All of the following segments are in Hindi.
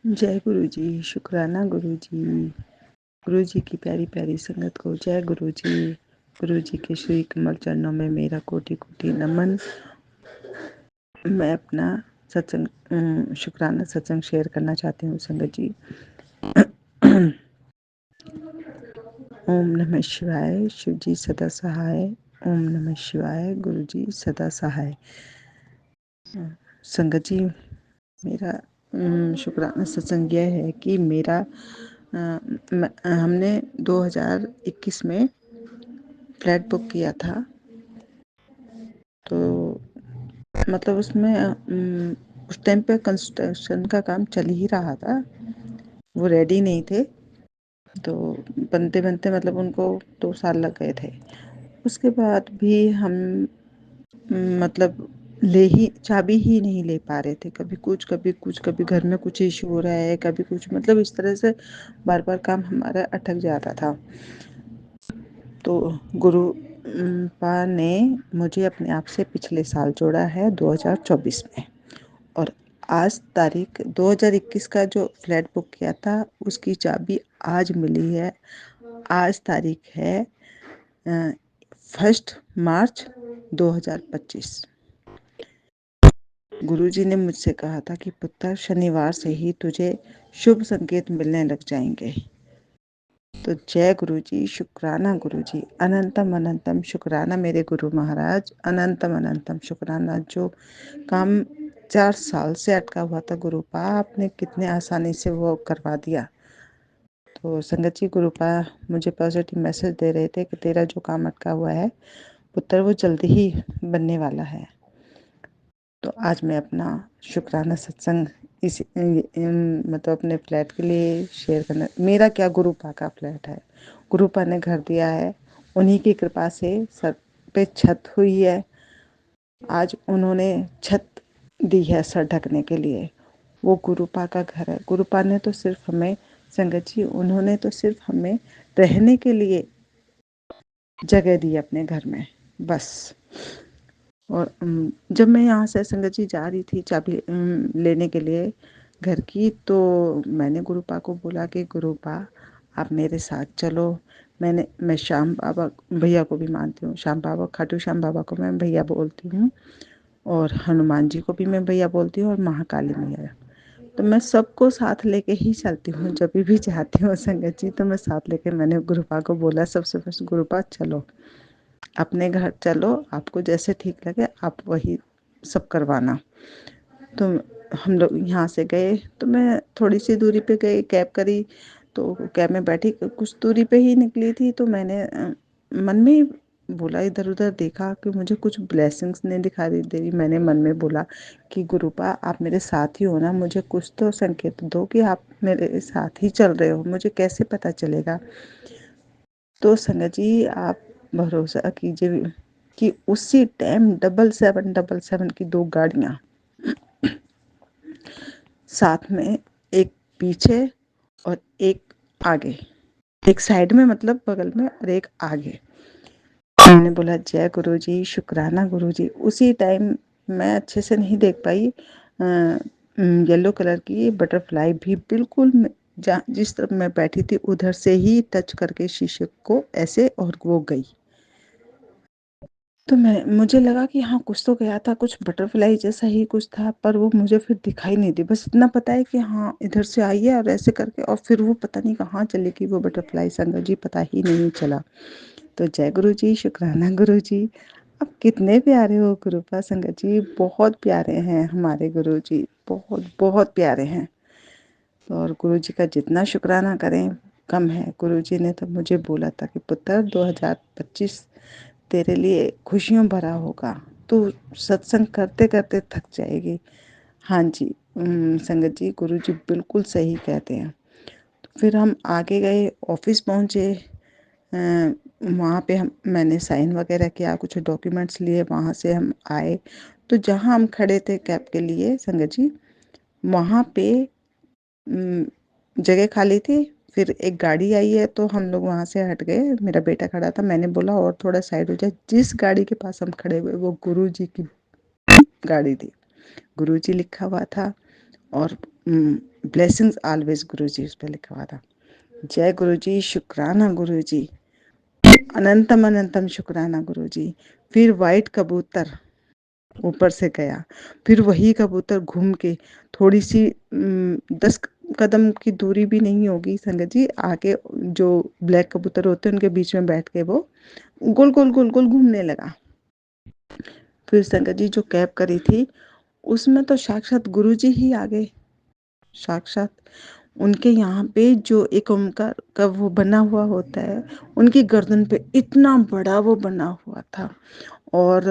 जय गुरु जी। शुक्राना गुरु जी। गुरु जी की प्यारी प्यारी संगत को जय गुरु जी। गुरु जी के श्री कमल चरणों में मेरा कोटि कोटि नमन। मैं अपना सत्संग शुक्राना सत्संग शेयर करना चाहती हूँ संगत जी। ओम नमः शिवाय। शिव जी सदा सहाय। ओम नमः शिवाय। गुरु जी सदा सहाय। संगत जी, मेरा शुक्राना सत्संग यह है कि मेरा हमने 2021 में फ्लैट बुक किया था। तो मतलब उसमें उस टाइम पे कंस्ट्रक्शन का काम चल ही रहा था, वो रेडी नहीं थे। तो बनते बनते मतलब उनको 2 साल लग गए थे। उसके बाद भी हम मतलब चाबी ही नहीं ले पा रहे थे। कभी कुछ कभी घर में कुछ इश्यू हो रहा है, कभी कुछ, मतलब इस तरह से बार बार काम हमारा अटक जाता था। तो गुरु पा ने मुझे अपने आप से पिछले साल जोड़ा है 2024 में, और आज तारीख 2021 का जो फ्लैट बुक किया था उसकी चाबी आज मिली है। आज तारीख है 1 मार्च 2025। गुरुजी ने मुझसे कहा था कि पुत्र, शनिवार से ही तुझे शुभ संकेत मिलने लग जाएंगे। तो जय गुरुजी, शुक्राना गुरुजी, अनंतम अनंतम शुक्राना मेरे गुरु महाराज, अनंतम अनंतम शुक्राना। जो काम 4 साल से अटका हुआ था गुरुपा, आपने कितने आसानी से वो करवा दिया। तो संगत जी, गुरुपा मुझे पॉजिटिव मैसेज दे रहे थे कि तेरा जो काम अटका हुआ है पुत्र, वो जल्दी ही बनने वाला है। तो आज मैं अपना शुक्राना सत्संग इस मतलब अपने फ्लैट के लिए शेयर करना। मेरा क्या, गुरुपा का फ्लैट है, गुरुपा ने घर दिया है, उन्हीं की कृपा से सर पे छत हुई है। आज उन्होंने छत दी है सर ढकने के लिए। वो गुरुपा का घर है। गुरुपा ने तो सिर्फ हमें, संगत जी, उन्होंने तो सिर्फ हमें रहने के लिए जगह दी अपने घर में, बस। और जब मैं यहाँ से संगत जी जा रही थी चाबी लेने के लिए घर की, तो मैंने गुरुपा को बोला कि गुरुपा, आप मेरे साथ चलो। मैं श्याम बाबा भैया को भी मानती हूँ। श्याम बाबा, खाटू श्याम बाबा को मैं भैया बोलती हूँ, और हनुमान जी को भी मैं भैया बोलती हूँ, और महाकाली मैया। तो मैं सबको साथ लेके ही चलती हूँ। जब भी जाती हूँ संगत जी, तो मैं साथ लेके, मैंने गुरुपा को बोला सबसे फर्स्ट, गुरुपा चलो, अपने घर चलो, आपको जैसे ठीक लगे आप वही सब करवाना। तो हम लोग यहाँ से गए, तो मैं थोड़ी सी दूरी पे गई, कैब करी, तो कैब में बैठी, कुछ दूरी पे ही निकली थी। तो मैंने मन में ही बोला, इधर उधर देखा कि मुझे कुछ ब्लेसिंग्स नहीं दिखाई दे रही। मैंने मन में बोला कि गुरुपा, आप मेरे साथ ही हो ना, मुझे कुछ तो संकेत दो कि आप मेरे साथ ही चल रहे हो, मुझे कैसे पता चलेगा। तो संगत जी, आप भरोसा कीजिए कि उसी टाइम 777 की 2 गाड़ियाँ साथ में, एक पीछे और एक आगे, एक साइड में मतलब बगल में, और एक आगे। मैंने बोला जय गुरु जी, शुक्राना गुरु जी। उसी टाइम मैं अच्छे से नहीं देख पाई, येलो कलर की बटरफ्लाई भी बिल्कुल जिस तरफ मैं बैठी थी उधर से ही टच करके शीशे को ऐसे, और वो गई। तो मुझे लगा कि हाँ, कुछ तो गया था, कुछ बटरफ्लाई जैसा ही कुछ था, पर वो मुझे फिर दिखाई नहीं दी। बस इतना पता है कि हाँ, इधर से आई है और ऐसे करके, और फिर वो पता नहीं कहाँ चली गई वो बटरफ्लाई, संगत जी, पता ही नहीं चला। तो जय गुरु जी, शुक्राना गुरु जी। अब कितने प्यारे हो गुरुपा, संगत जी, बहुत प्यारे हैं हमारे गुरु जी, बहुत बहुत प्यारे हैं। और गुरु जी का जितना शुक्राना करें कम है। गुरु जी ने तो मुझे बोला था कि पुत्र, 2025 तेरे लिए खुशियों भरा होगा, तू सत्संग करते करते थक जाएगी। हाँ जी, संगत जी, गुरु जी बिल्कुल सही कहते हैं। तो फिर हम आगे गए, ऑफिस पहुँचे। वहाँ पे मैंने साइन वगैरह किया, कुछ डॉक्यूमेंट्स लिए, वहाँ से हम आए। तो जहाँ हम खड़े थे कैब के लिए संगत जी, वहाँ पे जगह खाली थी। फिर एक गाड़ी आई है, तो हम लोग वहाँ से हट गए। मेरा बेटा खड़ा था, मैंने बोला और थोड़ा साइड हो जाए। जिस गाड़ी के पास हम खड़े हुए, वो गुरु जी की गाड़ी थी, गुरु जी लिखा हुआ था। और ब्लेसिंग्स ऑलवेज गुरुजी उस पर लिखा हुआ था। जय गुरुजी, शुक्राना गुरुजी, अनंतम अनंतम शुक्राना गुरुजी। फिर वाइट कबूतर ऊपर से गया, फिर वही कबूतर घूम के थोड़ी सी 10 कदम की दूरी भी नहीं होगी संगत जी, आगे जो ब्लैक कबूतर होते हैं उनके बीच में बैठ के वो गोल गोल गोल गोल घूमने लगा। फिर संगत जी जो कैब करी थी उसमें तो साक्षात गुरुजी ही आ गए। साक्षात उनके यहाँ पे जो एक ओमकार का वो बना हुआ होता है, उनकी गर्दन पे इतना बड़ा वो बना हुआ था। और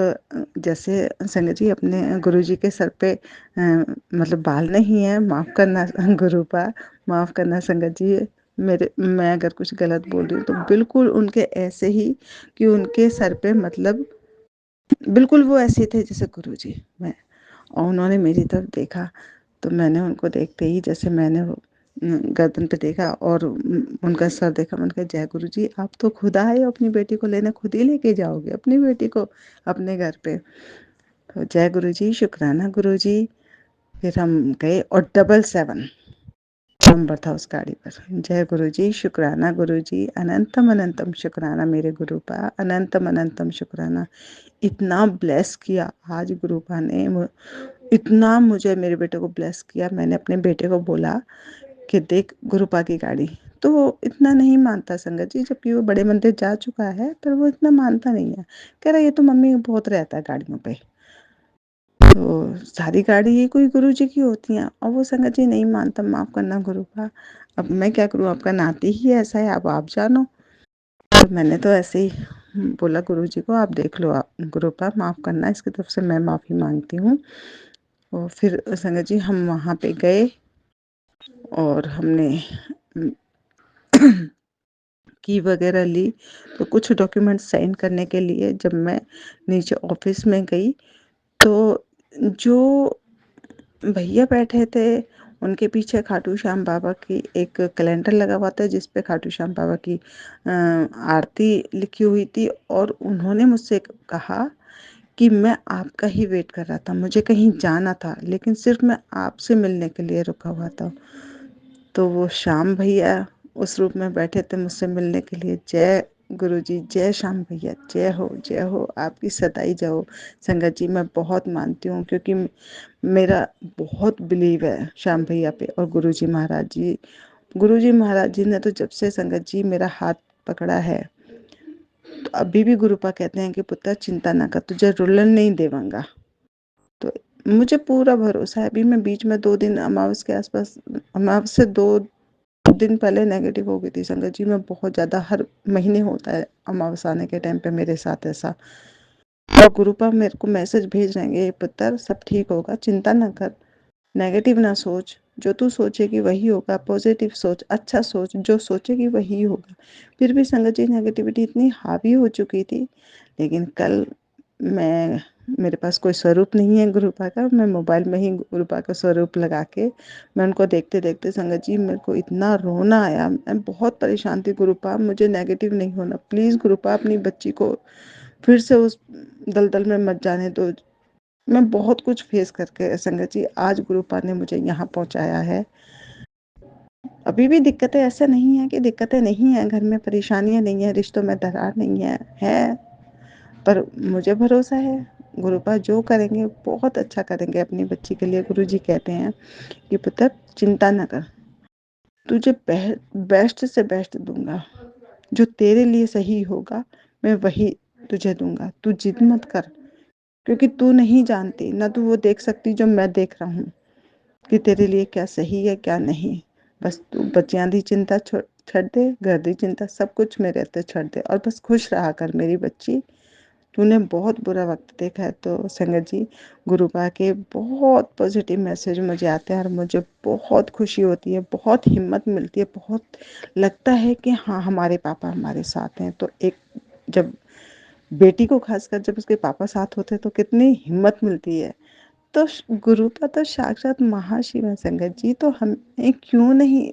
जैसे संगत जी अपने गुरुजी के सर पे मतलब बाल नहीं है, माफ़ करना गुरुपा, माफ़ करना संगत जी, मैं अगर कुछ गलत बोल रही हूँ तो बिल्कुल उनके ऐसे ही कि उनके सर पे मतलब बिल्कुल वो ऐसे थे जैसे गुरुजी। मैं और उन्होंने मेरी तरफ देखा तो मैंने उनको देखते ही जैसे मैंने गर्दन पे देखा और उनका सर देखा, मैंने कहा जय गुरु जी, आप तो खुद आए हो अपनी बेटी को लेने, खुद ही लेके जाओगे अपनी बेटी को अपने घर पे। तो जय गुरु जी, शुक्राना गुरु जी। फिर हम गए और 777 नंबर था उस गाड़ी पर। जय गुरु जी, शुक्राना गुरु जी, अनंतम अनंतम शुक्राना मेरे गुरुपा, अनंतम अनंतम शुक्राना। इतना ब्लेस किया आज गुरुपा ने, इतना मुझे मेरे बेटे को ब्लेस किया। मैंने अपने बेटे को बोला कि देख गुरुपा की गाड़ी, तो वो इतना नहीं मानता संगत जी, जबकि वो बड़े मंदिर जा चुका है पर वो इतना मानता नहीं है। कह रहा ये तो मम्मी बहुत रहता है गाड़ियों पे, तो सारी गाड़ी ही कोई गुरु जी की होती हैं। और वो संगत जी नहीं मानता, माफ़ करना गुरुपा, अब मैं क्या करूँ, आपका नाती ही ऐसा है, अब आप जानो। तो मैंने तो ऐसे ही बोला गुरु जी को, आप देख लो, आप गुरुपा माफ़ करना, इसकी तरफ से मैं माफ़ी मांगती हूँ। और फिर संगत जी हम वहाँ पे गए और हमने की वगैरह ली। तो कुछ डॉक्यूमेंट साइन करने के लिए जब मैं नीचे ऑफिस में गई तो जो भैया बैठे थे उनके पीछे खाटू श्याम बाबा की एक कैलेंडर लगा हुआ था जिस पे खाटू श्याम बाबा की आरती लिखी हुई थी। और उन्होंने मुझसे कहा कि मैं आपका ही वेट कर रहा था, मुझे कहीं जाना था लेकिन सिर्फ मैं आपसे मिलने के लिए रुका हुआ था। तो वो श्याम भैया उस रूप में बैठे थे मुझसे मिलने के लिए। जय गुरुजी, जय श्याम भैया, जय हो, आपकी सदाई जय हो। संगत जी मैं बहुत मानती हूँ क्योंकि मेरा बहुत बिलीव है श्याम भैया पे और गुरुजी महाराज जी। गुरुजी महाराज जी ने तो जब से संगत जी मेरा हाथ पकड़ा है तो अभी भी गुरुपा कहते हैं कि पुत्र चिंता ना कर, तुझे रुलन नहीं देवांगा। तो मुझे पूरा भरोसा है। अभी मैं बीच में 2 दिन अमावस के आसपास, अमावस से 2 दिन पहले नेगेटिव हो गई थी संगत जी। मैं बहुत ज़्यादा, हर महीने होता है अमावस आने के टाइम पे मेरे साथ ऐसा। और गुरुपा मेरे को मैसेज भेज रहे हैं, पुत्र सब ठीक होगा, चिंता ना कर, नेगेटिव ना सोच, जो तू सोचेगी वही होगा, पॉजिटिव सोच, अच्छा सोच, जो सोचेगी वही होगा। फिर भी संगत जी नेगेटिविटी इतनी हावी हो चुकी थी। लेकिन कल मेरे पास कोई स्वरूप नहीं है गुरुपा का, मैं मोबाइल में ही गुरुपा का स्वरूप लगा के मैं उनको देखते देखते संगत जी मेरे को इतना रोना आया। मैं बहुत परेशान थी गुरुपा, मुझे नेगेटिव नहीं होना, प्लीज़ गुरुपा अपनी बच्ची को फिर से उस दलदल में मत जाने दो। मैं बहुत कुछ फेस करके संगत जी आज गुरुपा ने मुझे यहाँ पहुँचाया है। अभी भी दिक्कतें, ऐसा नहीं है कि दिक्कतें नहीं है, घर में परेशानियाँ नहीं है, रिश्तों में दरार नहीं है, पर मुझे भरोसा है गुरुपा जो करेंगे बहुत अच्छा करेंगे अपनी बच्ची के लिए। गुरुजी कहते हैं कि पुत्र चिंता न कर, तुझे बेस्ट से बेस्ट दूंगा, जो तेरे लिए सही होगा मैं वही तुझे दूंगा, तू जिद मत कर, क्योंकि तू नहीं जानती ना, तू वो देख सकती जो मैं देख रहा हूँ कि तेरे लिए क्या सही है क्या नहीं। बस तू बच्चियां दी चिंता छੱਡ दे, घर दी चिंता सब कुछ मेरे हत्थे छੱਡ दे और बस खुश रहा कर मेरी बच्ची। तूने बहुत बुरा वक्त देखा है। तो संगत जी गुरुपा के बहुत पॉजिटिव मैसेज मुझे आते हैं और मुझे बहुत खुशी होती है, बहुत हिम्मत मिलती है, बहुत लगता है कि हाँ हमारे पापा हमारे साथ हैं। तो एक जब बेटी को खासकर जब उसके पापा साथ होते हैं तो कितनी हिम्मत मिलती है। तो गुरुपा तो साक्षात महाशिव है संगत जी। तो हमें क्यों नहीं,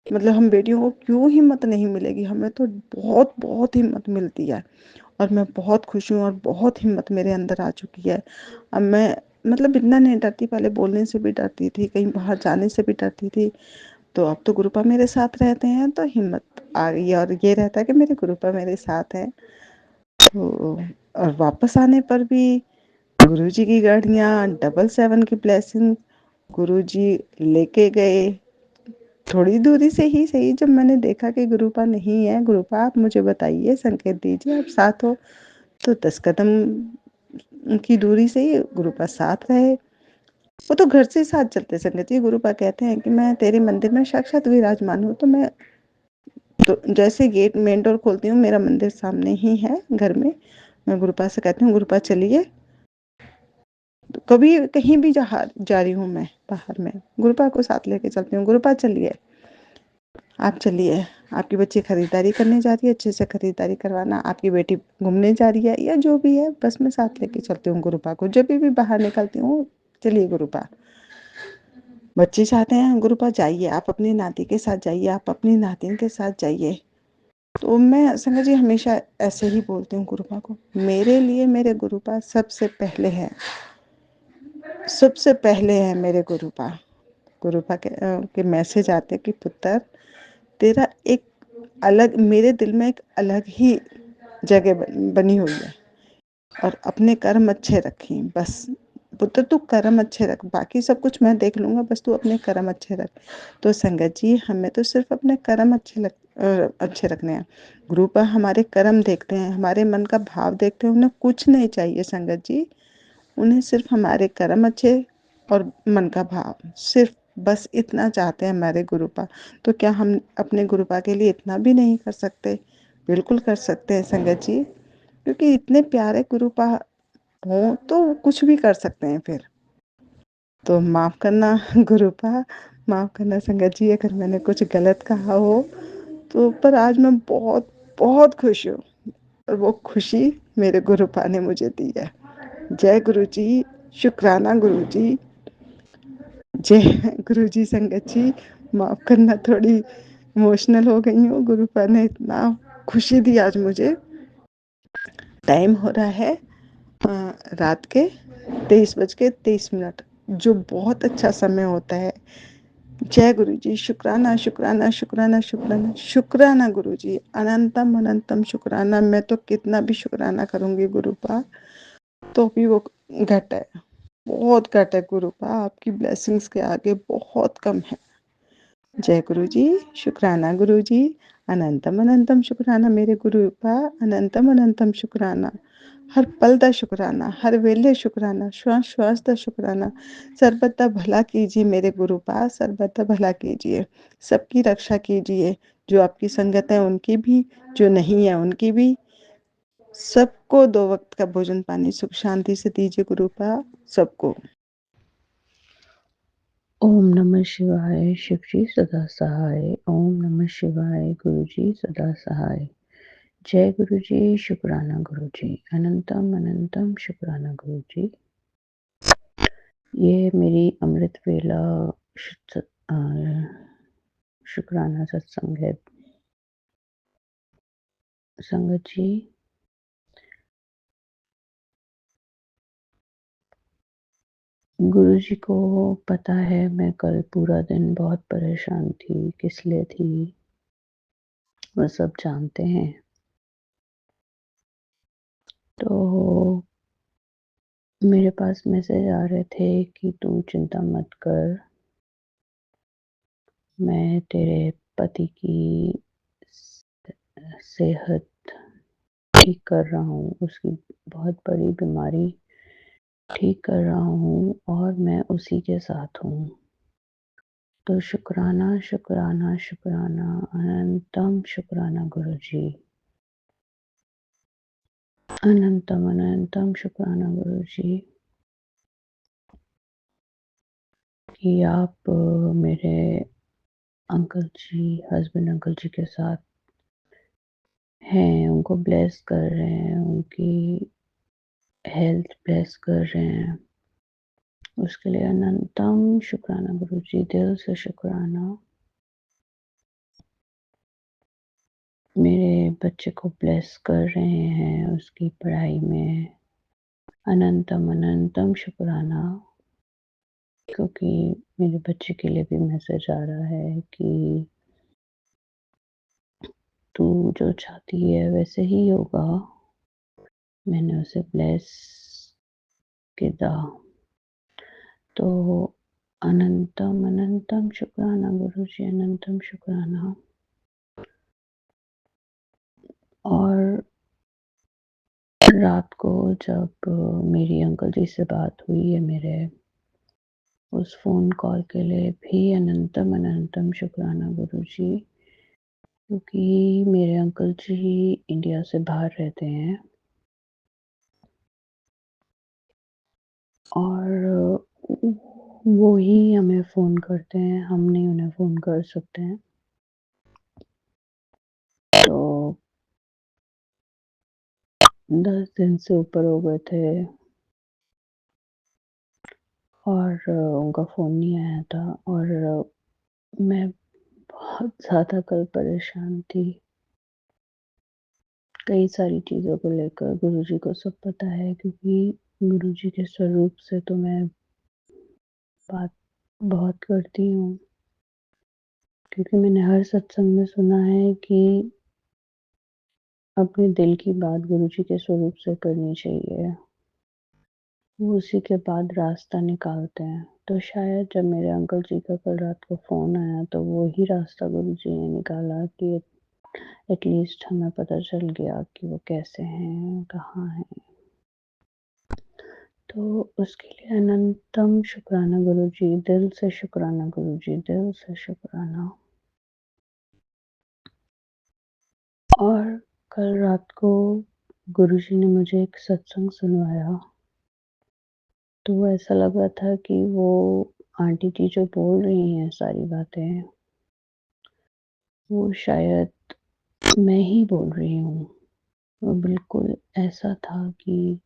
मतलब हम बेटियों को क्यों हिम्मत नहीं मिलेगी, हमें तो बहुत बहुत हिम्मत मिलती है। और मैं बहुत खुश हूँ और बहुत हिम्मत मेरे अंदर आ चुकी है। अब मैं मतलब इतना नहीं डरती, पहले बोलने से भी डरती थी, कहीं बाहर जाने से भी डरती थी। तो अब तो गुरुपा मेरे साथ रहते हैं तो हिम्मत आ गई, और ये रहता है कि मेरे गुरुपा मेरे साथ हैं। तो और वापस आने पर भी गुरुजी की गाड़ियाँ, 777 की ब्लेसिंग, गुरुजी लेके गए। थोड़ी दूरी से ही सही, जब मैंने देखा कि गुरुपा नहीं है, गुरुपा आप मुझे बताइए, संकेत दीजिए आप साथ हो, तो 10 कदम की दूरी से ही गुरुपा साथ रहे। वो तो घर से साथ चलते संगत जी। गुरुपा कहते हैं कि मैं तेरे मंदिर में साक्षात विराजमान हूँ। तो मैं तो जैसे गेट मेन डोर खोलती हूँ, मेरा मंदिर सामने ही है घर में। मैं गुरुपा से कहती हूँ, गुरुपा चलिए। तो कभी कहीं भी जा रही हूँ मैं बाहर में, गुरुपा को साथ लेके चलती हूँ, गुरुपा चलिए, आप चलिए। आपकी बच्ची खरीदारी करने जा रही है, अच्छे से खरीदारी करवाना। आपकी बेटी घूमने जा रही है, या जो भी है, बस मैं साथ लेके चलती हूँ गुरुपा को। जब भी बाहर निकलती हूँ, चलिए गुरुपा। बच्चे चाहते हैं गुरुपा जाइए, आप अपनी नाती के साथ जाइए, आप अपनी नातिन के साथ जाइए। तो मैं संगत जी हमेशा ऐसे ही बोलती हूँ गुरुपा को, मेरे लिए मेरे गुरुपा सबसे पहले है, सबसे पहले है मेरे गुरुपा। गुरुपा के मैसेज आते कि पुत्र, तेरा एक अलग, मेरे दिल में एक अलग ही जगह बनी हुई है, और अपने कर्म अच्छे रखी बस। पुत्र तू कर्म अच्छे रख, बाकी सब कुछ मैं देख लूँगा, बस तू अपने कर्म अच्छे रख। तो संगत जी हमें तो सिर्फ अपने कर्म अच्छे रखने हैं। गुरुपा हमारे कर्म देखते हैं, हमारे मन का भाव देखते हैं, उन्हें कुछ नहीं चाहिए संगत जी। उन्हें सिर्फ हमारे कर्म अच्छे और मन का भाव, सिर्फ बस इतना चाहते हैं हमारे गुरुपा। तो क्या हम अपने गुरुपा के लिए इतना भी नहीं कर सकते? बिल्कुल कर सकते हैं संगत जी, क्योंकि इतने प्यारे गुरुपा हों तो कुछ भी कर सकते हैं फिर। तो माफ़ करना गुरुपा, माफ़ करना संगत जी अगर मैंने कुछ गलत कहा हो तो। पर आज मैं बहुत बहुत खुश हूँ, और वो खुशी मेरे गुरुपा ने मुझे दी है। जय गुरु जी, शुक्राना गुरु जी, जय गुरु जी। संगत जी माफ़ करना, थोड़ी इमोशनल हो गई हूँ। गुरुपा ने इतना खुशी दी आज मुझे। टाइम हो रहा है रात के 23:23, जो बहुत अच्छा समय होता है। जय गुरु जी, शुक्राना शुक्राना शुक्राना शुक्राना शुक्राना गुरु जी, अनंतम अनंतम शुक्राना। मैं तो कितना भी शुक्राना करूँगी गुरुपा तो भी वो घट है, बहुत घट है गुरुपा, आपकी ब्लेसिंग्स के आगे बहुत कम है। जय गुरु जी, शुक्राना गुरु जी, अनंतम अनंतम शुक्राना मेरे गुरुपा, अनंतम अनंतम शुक्राना। हर पल दा शुक्राना, हर वेले शुक्राना, श्वास श्वास दा शुक्राना। सर्वदा भला कीजिए मेरे गुरुपा, सर्वदा भला कीजिए, सबकी रक्षा कीजिए। जो आपकी संगत है उनकी भी, जो नहीं है उनकी भी, सबको 2 वक्त का भोजन पानी सुख शांति से दीजिए गुरुपा, सबको। ओम नमः शिवाय, शिव जी सदा सहाय। ओम नमः शिवाय, गुरु जी सदा सहाय। जय गुरु जी, शुक्राना गुरु जी, अनंतम अनंतम शुक्राना गुरु जी। ये मेरी अमृत वेला शुक्राना सत्संग है संगत जी। गुरु जी को पता है मैं कल पूरा दिन बहुत परेशान थी, किस लिए थी वो सब जानते हैं। तो मेरे पास मैसेज आ रहे थे कि तू चिंता मत कर, मैं तेरे पति की सेहत ठीक कर रहा हूँ, उसकी बहुत बड़ी बीमारी ठीक कर रहा हूँ और मैं उसी के साथ हूँ। तो शुक्राना शुक्राना शुक्राना, अनंतम शुक्राना गुरु जी, अनंतम अनंतम शुक्राना गुरु जी कि आप मेरे अंकल जी, हस्बैंड अंकल जी के साथ हैं, उनको ब्लेस कर रहे हैं, उनकी हेल्थ ब्लेस कर रहे हैं। उसके लिए अनंतम शुक्राना गुरु जी, दिल से शुक्राना। मेरे बच्चे को ब्लेस कर रहे हैं उसकी पढ़ाई में, अनंतम अनंतम शुक्राना, क्योंकि मेरे बच्चे के लिए भी मैसेज आ रहा है कि तू जो चाहती है वैसे ही होगा। मैंने उसे ब्लेस किया। तो अनंतम अनंतम शुक्राना गुरुजी, अनंतम शुक्राना। और रात को जब मेरी अंकल जी से बात हुई है मेरे, उस फ़ोन कॉल के लिए भी अनंतम अनंतम शुक्राना गुरुजी, क्योंकि मेरे अंकल जी इंडिया से बाहर रहते हैं और वो ही हमें फ़ोन करते हैं, हम नहीं उन्हें फ़ोन कर सकते हैं। तो 10 दिन से ऊपर हो गए थे और उनका फ़ोन नहीं आया था और मैं बहुत ज़्यादा कल परेशान थी। कई सारी चीज़ों को लेकर गुरुजी को सब पता है, क्योंकि गुरुजी के स्वरूप से तो मैं बात बहुत करती हूँ। क्योंकि मैंने हर सत्संग में सुना है कि अपने दिल की बात गुरुजी के स्वरूप से करनी चाहिए। वो उसी के बाद रास्ता निकालते हैं। तो शायद जब मेरे अंकल जी का कल रात को फ़ोन आया तो वो ही रास्ता गुरुजी ने निकाला कि एटलीस्ट हमें पता चल गया कि वो कैसे हैं, कहाँ हैं। तो उसके लिए अनंतम शुक्राना गुरुजी, दिल से शुक्राना गुरुजी, दिल से शुक्राना। और कल रात को गुरुजी ने मुझे एक सत्संग सुनवाया, तो ऐसा लग रहा था कि वो आंटी जी जो बोल रही हैं सारी बातें, वो शायद मैं ही बोल रही हूँ। वो बिल्कुल ऐसा था कि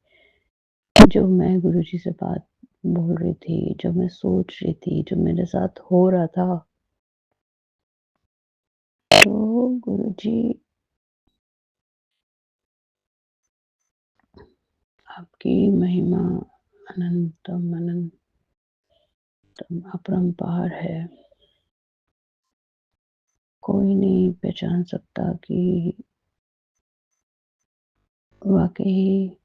जो मैं गुरुजी से बात बोल रही थी, जो मैं सोच रही थी, जो मेरे साथ हो रहा था, तो गुरुजी आपकी महिमा अनंतम अनंतम अपरंपार है। कोई नहीं पहचान सकता कि वाक़ई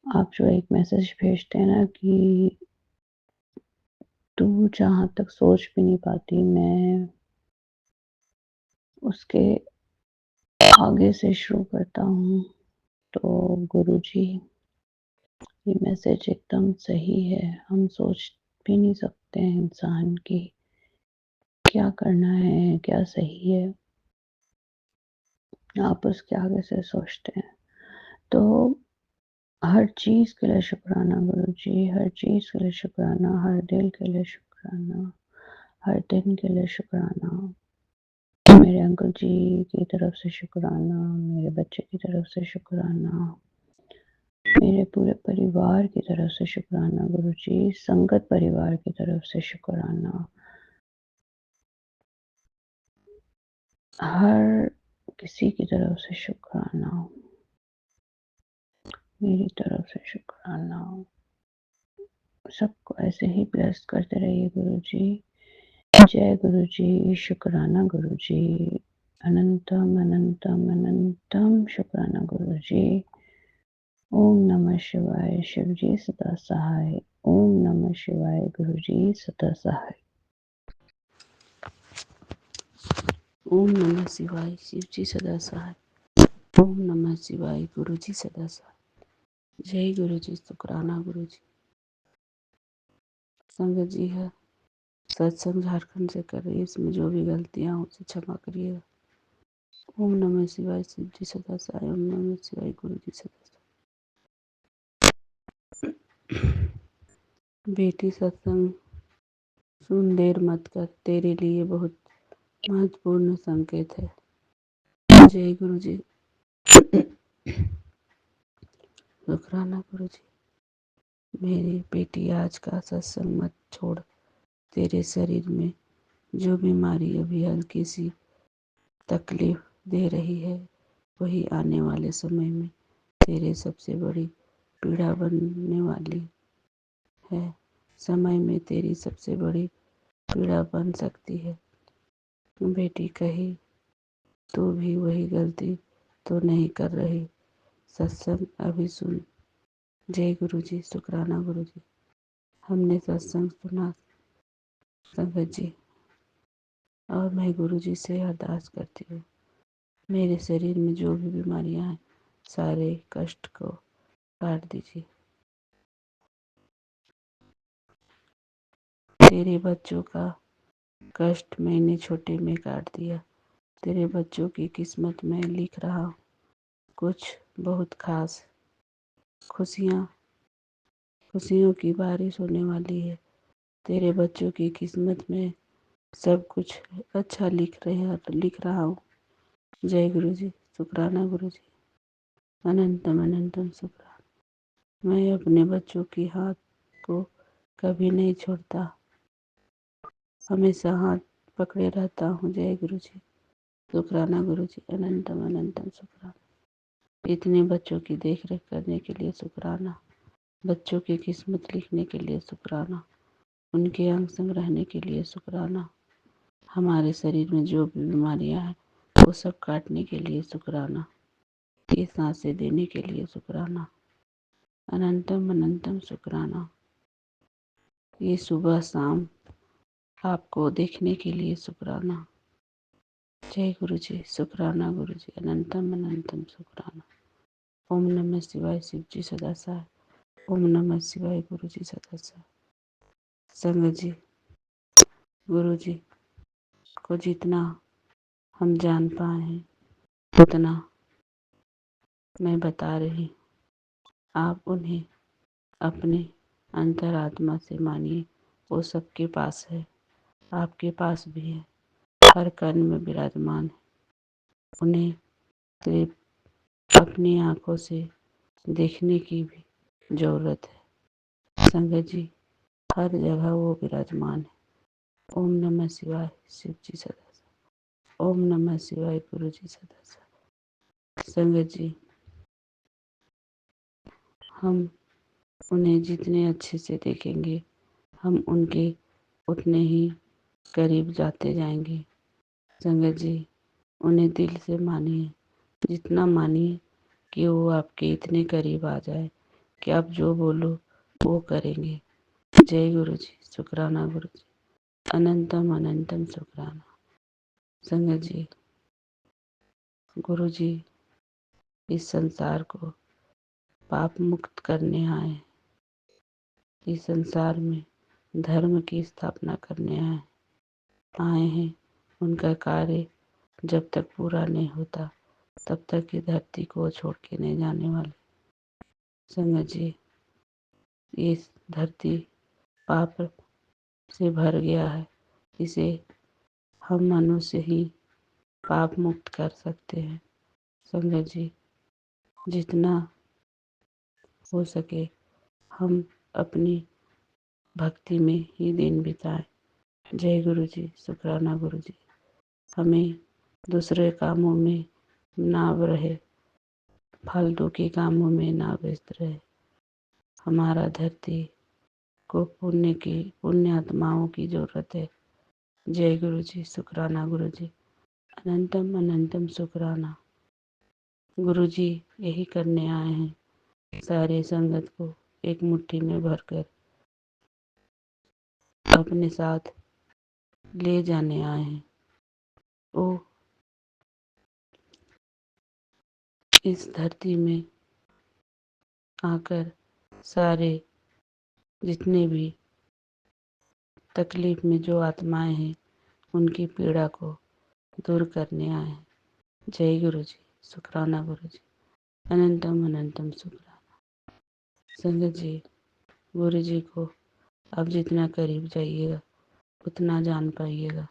आप जो एक मैसेज भेजते हैं ना कि तू जहाँ तक सोच भी नहीं पाती, मैं उसके आगे से शुरू करता हूँ। तो गुरुजी, ये मैसेज एकदम सही है। हम सोच भी नहीं सकते हैं इंसान की क्या करना है, क्या सही है। आप उसके आगे से सोचते हैं। तो हर चीज़ के लिए शुक्राना गुरुजी, हर चीज़ के लिए शुक्राना, हर दिल के लिए शुक्राना, हर दिन के लिए शुक्राना। मेरे अंकल जी की तरफ से शुक्राना, मेरे बच्चे की तरफ से शुक्राना, मेरे पूरे परिवार की तरफ से शुक्राना गुरुजी, संगत परिवार की तरफ से शुक्राना। हर किसी की तरफ से शुक्राना, मेरी तरफ से शुक्राना। सबको ऐसे ही ब्लेस करते रहिए गुरुजी। जय गुरुजी, शुक्राना गुरुजी, अनंतम अनंतम अनंतम शुक्राना गुरुजी। ओम नमः शिवाय, शिवजी सदा सहाय। ओम नमः शिवाय, गुरुजी सदा सहाय। ओम नमः शिवाय, शिवजी सदा सहाय। ओम नमः शिवाय, गुरुजी सदा सहाय। जय गुरुजी, शुक्राना गुरुजी। संगत जी है सत्संग झारखंड से कर रही है, इसमें जो भी गलतियाँ हो उसे क्षमा करिएगा। ओम नमः शिवाय, शिवजी सदा सहाय। ओम नमः शिवाय, गुरुजी सदा सहाय। बेटी सत्संग सुन, देर मत कर, तेरे लिए बहुत महत्वपूर्ण संकेत है। जय गुरुजी, शुक्राना गुरुजी। मेरी बेटी, आज का सत्संग मत छोड़। तेरे शरीर में जो बीमारी अभी हल्की सी तकलीफ दे रही है, वही आने वाले समय में तेरे सबसे बड़ी पीड़ा बनने वाली है। समय में तेरी सबसे बड़ी पीड़ा बन सकती है। बेटी कहीं तू भी वही गलती तो नहीं कर रही। सत्संग अभी सुन। जय गुरु जी, शुक्राना गुरु जी। हमने सत्संग सुना संगत जी, और मैं गुरु जी से अरदास करती हूँ, मेरे शरीर में जो भी बीमारियां हैं सारे कष्ट को काट दीजिए। तेरे बच्चों का कष्ट मैंने छोटे में काट दिया। तेरे बच्चों की किस्मत में लिख रहा हूँ कुछ बहुत खास। खुशियों की बारिश होने वाली है। तेरे बच्चों की किस्मत में सब कुछ अच्छा लिख रहा हूँ। जय गुरु जी, शुक्राना गुरु जी। अनंतम अनंतम शुक्राना। मैं अपने बच्चों की हाथ को कभी नहीं छोड़ता, हमेशा हाथ पकड़े रहता हूँ। जय गुरु जी, शुक्राना गुरु जी। अनंतम अनंतम शुक्राना। इतने बच्चों की देख रेख करने के लिए शुक्राना। बच्चों की किस्मत लिखने के लिए शुक्राना। उनके अंग संग रहने के लिए शुक्राना। हमारे शरीर में जो भी बीमारियां हैं वो सब काटने के लिए शुक्राना। ये सांसें देने के लिए शुक्राना। अनंतम अनंतम शुक्राना। ये सुबह शाम आपको देखने के लिए शुक्राना। जय गुरु जी, शुक्राना गुरु जी। अनंतम अनंतम शुक्राना। ओम नमः शिवाय। शिव जी सदा सहाय। ओम नमः शिवाय। गुरु जी सदा सहाय। संगत जी, गुरु जी को जितना हम जान पाए हैं उतना मैं बता रही। आप उन्हें अपने अंतरात्मा से मानिए। वो सबके पास है, आपके पास भी है, हर कण में विराजमान है। उन्हें सिर्फ अपनी आंखों से देखने की भी जरूरत है। संगत जी, हर जगह वो विराजमान है। ओम नमः शिवाय। शिव जी सदा सहाय। ओम नमः शिवाय। गुरु जी सदा सहाय। संगत जी, हम उन्हें जितने अच्छे से देखेंगे हम उनके उतने ही करीब जाते जाएंगे। संगत जी, उन्हें दिल से मानिए, जितना मानिए कि वो आपके इतने करीब आ जाए कि आप जो बोलो वो करेंगे। जय गुरु जी, शुक्राना गुरु जी। अनंतम अनंतम शुक्राना। संगत जी, गुरु जी इस संसार को पाप मुक्त करने आए। इस संसार में धर्म की स्थापना करने आए हैं। उनका कार्य जब तक पूरा नहीं होता तब तक ये धरती को छोड़ के नहीं जाने वाले। संगत जी, ये धरती पाप से भर गया है। इसे हम मनुष्य ही पाप मुक्त कर सकते हैं। संगत जी, जितना हो सके हम अपनी भक्ति में ही दिन बिताएं। जय गुरु जी, शुक्राना गुरु जी। हमें दूसरे कामों में ना रहे, फालतू के कामों में ना व्यस्त रहे। हमारा धरती को पुण्य आत्माओं की जरूरत है। जय गुरु जी, शुक्राना गुरु जी। अनंतम अनंतम शुक्राना। गुरु जी यही करने आए हैं, सारे संगत को एक मुट्ठी में भरकर अपने साथ ले जाने आए हैं। वो इस धरती में आकर सारे जितने भी तकलीफ में जो आत्माएं हैं उनकी पीड़ा को दूर करने आए हैं। जय गुरु जी, शुक्राना गुरु जी। अनंतम अनंतम शुक्राना। संगत जी, गुरु जी को आप जितना करीब जाइएगा उतना जान पाइएगा।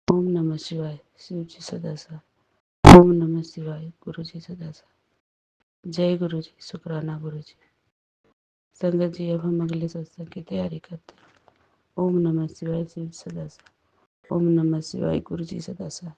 ओम नमः शिवाय। शिव जी सदा सहाय। ओम नमः शिवाय। गुरु जी सदा सहाय। जय गुरु जी, शुक्राना गुरु जी। संगत जी, अब हम अगले सत्संग की तैयारी करते हैं। ओम नमः शिवाय। शिव सदा सहाय। ओम नमः शिवाय। गुरु जी सदा सहाय।